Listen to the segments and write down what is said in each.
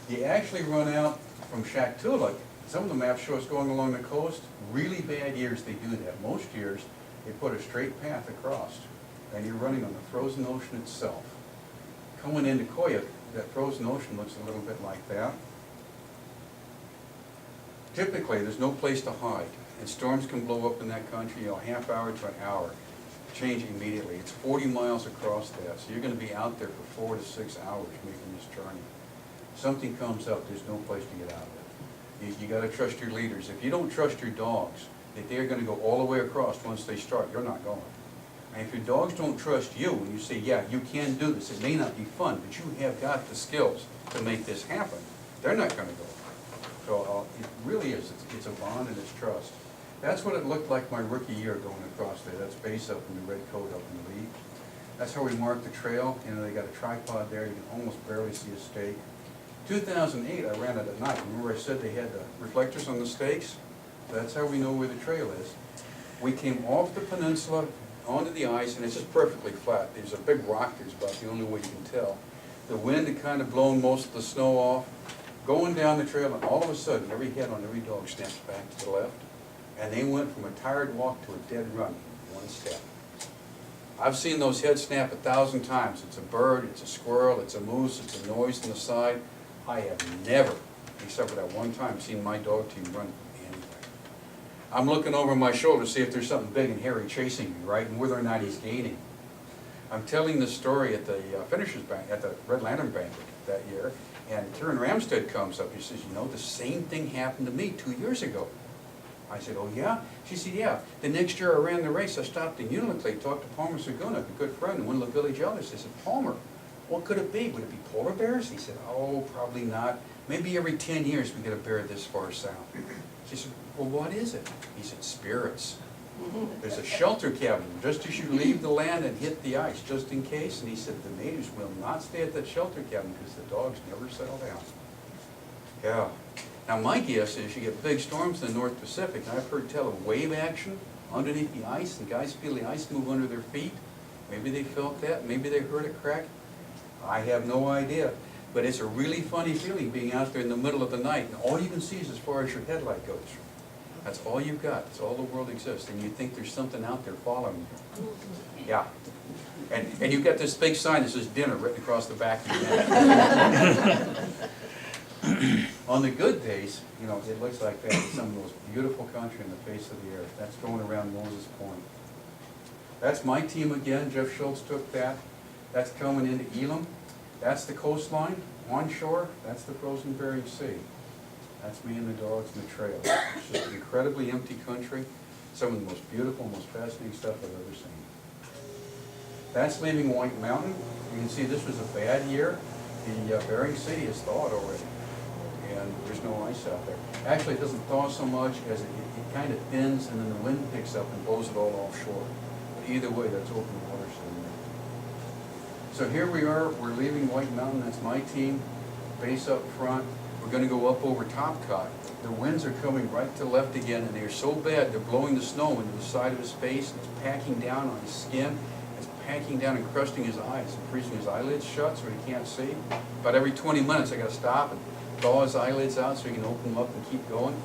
You actually run out from Shaktoolik. Some of the maps show us going along the coast. Really bad years they do that. Most years they put a straight path across, and you're running on the frozen ocean itself. Coming into Koyuk, that frozen ocean looks a little bit like that. Typically, there's no place to hide, and storms can blow up in that country, a half hour to an hour, change immediately. It's 40 miles across that, so you're going to be out there for 4 to 6 hours making this journey. Something comes up, there's no place to get out of it. You got to trust your leaders. If you don't trust your dogs, that they're going to go all the way across once they start, you're not going. And if your dogs don't trust you, and you say, yeah, you can do this, it may not be fun, but you have got the skills to make this happen, they're not going to go. So it really is, it's a bond and it's trust. That's what it looked like my rookie year going across there. That's base up in the red coat up in the lead. That's how we marked the trail. You know, they got a tripod there, you can almost barely see a stake. 2008, I ran it at night. Remember I said they had the reflectors on the stakes? That's how we know where the trail is. We came off the peninsula onto the ice, and it's just perfectly flat. There's a big rock, there's about the only way you can tell. The wind had kind of blown most of the snow off. Going down the trail, and all of a sudden, every head on every dog snaps back to the left, and they went from a tired walk to a dead run in one step. I've seen those heads snap 1,000 times. It's a bird, it's a squirrel, it's a moose, it's a noise on the side. I have never, except for that one time, seen my dog team run anywhere. I'm looking over my shoulder to see if there's something big and hairy chasing me, right, and whether or not he's gaining. I'm telling this story at the finishers bank, at the Red Lantern banquet that year, and Karen Ramstead comes up. She says, you know, the same thing happened to me 2 years ago. I said, oh yeah? She said, yeah. The next year I ran the race, I stopped in Unalakleet, talked to Palmer Saguna, a good friend, and one of the village elders. I said, Palmer, what could it be? Would it be polar bears? He said, oh, probably not. Maybe every 10 years we get a bear this far south. She said, well, what is it? He said, spirits. There's a shelter cabin just as you leave the land and hit the ice, just in case. And he said, the natives will not stay at that shelter cabin because the dogs never settle down. Yeah. Now my guess is you get big storms in the North Pacific, and I've heard tell of wave action underneath the ice, and guys feel the ice move under their feet. Maybe they felt that, maybe they heard it crack. I have no idea. But it's a really funny feeling being out there in the middle of the night, and all you can see is as far as your headlight goes. That's all you've got. That's all the world exists. And you think there's something out there following you. Yeah. And you've got this big sign that says dinner written across the back of your head. On the good days, you know, it looks like that. It's some of the most beautiful country on the face of the earth. That's going around Moses Point. That's my team again. Jeff Schultz took that. That's coming into Elam. That's the coastline. On shore, that's the frozen Bering Sea. That's me and the dogs and the trail. It's just an incredibly empty country. Some of the most beautiful, most fascinating stuff I've ever seen. That's leaving White Mountain. You can see this was a bad year. The Bering Sea is thawed already, and there's no ice out there. Actually, it doesn't thaw so much as it kind of thins, and then the wind picks up and blows it all offshore. But either way, that's open water sitting there. So here we are. We're leaving White Mountain. That's my team. Base up front. We're going to go up over Topcot. The winds are coming right to left again, and they're so bad they're blowing the snow into the side of his face. It's packing down on his skin. It's packing down and crusting his eyes and freezing his eyelids shut so he can't see. About every 20 minutes I got to stop and thaw his eyelids out so he can open them up and keep going.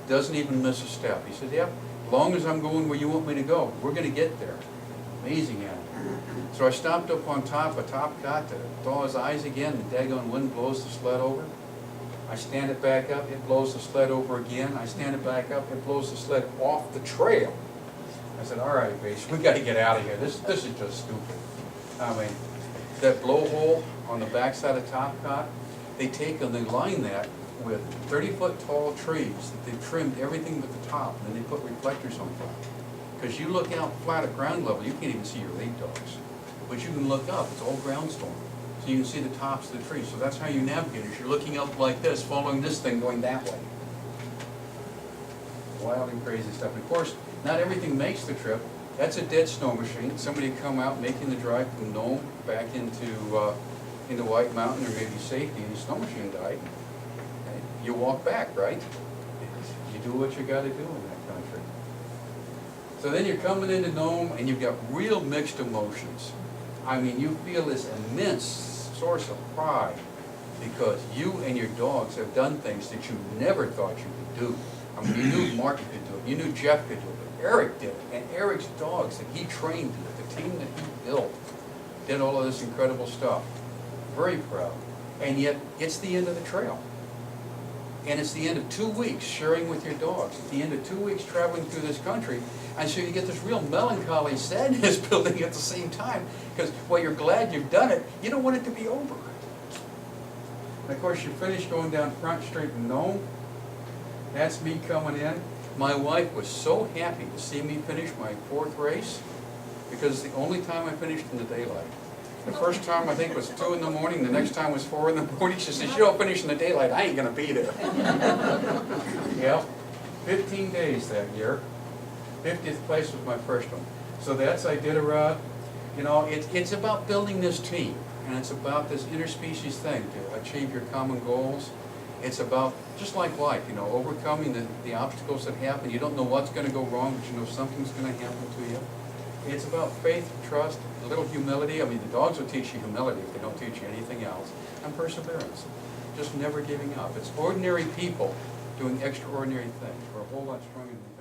Doesn't even miss a step. He said, yep, as long as I'm going where you want me to go, we're going to get there. Amazing animal. So I stopped up on top of Topcot to thaw his eyes again. The daggone wind blows the sled over. I stand it back up, it blows the sled over again. I stand it back up, it blows the sled off the trail. I said, all right, base, we got to get out of here. This is just stupid. I mean, that blowhole on the backside of Topcot, they take and they line that with 30-foot tall trees that they've trimmed everything but the top, and then they put reflectors on top. Because you look out flat at ground level, you can't even see your lead dogs. But you can look up, it's all ground storm. So you can see the tops of the trees. So that's how you navigate. You're looking up like this, following this thing going that way. Wild and crazy stuff. And of course, not everything makes the trip. That's a dead snow machine. Somebody come out making the drive from Nome back into White Mountain or maybe safety, and the snow machine died. And you walk back, right? You do what you got to do in that country. So then you're coming into Nome, and you've got real mixed emotions. I mean, you feel this immense source of pride because you and your dogs have done things that you never thought you could do. I mean, you knew Mark could do it, you knew Jeff could do it, but Eric did it, and Eric's dogs that he trained did it, the team that he built did all of this incredible stuff. Very proud. And yet, it's the end of the trail. And it's the end of 2 weeks sharing with your dogs. It's the end of 2 weeks traveling through this country. And so you get this real melancholy sadness building at the same time, because while you're glad you've done it, you don't want it to be over. And of course, you finish going down Front Street in Nome. That's me coming in. My wife was so happy to see me finish my 4th race, because it's the only time I finished in the daylight. The first time, I think, was 2 in the morning, the next time was 4 in the morning. She says, you don't finish in the daylight, I ain't gonna be there. Yeah, 15 days that year. 50th place was my first one. So that's Iditarod. You know, it's about building this team, and it's about this interspecies thing to achieve your common goals. It's about, just like life, you know, overcoming the obstacles that happen. You don't know what's gonna go wrong, but you know something's gonna happen to you. It's about faith, trust, a little humility. I mean, the dogs will teach you humility if they don't teach you anything else. And perseverance. Just never giving up. It's ordinary people doing extraordinary things. We're a whole lot stronger than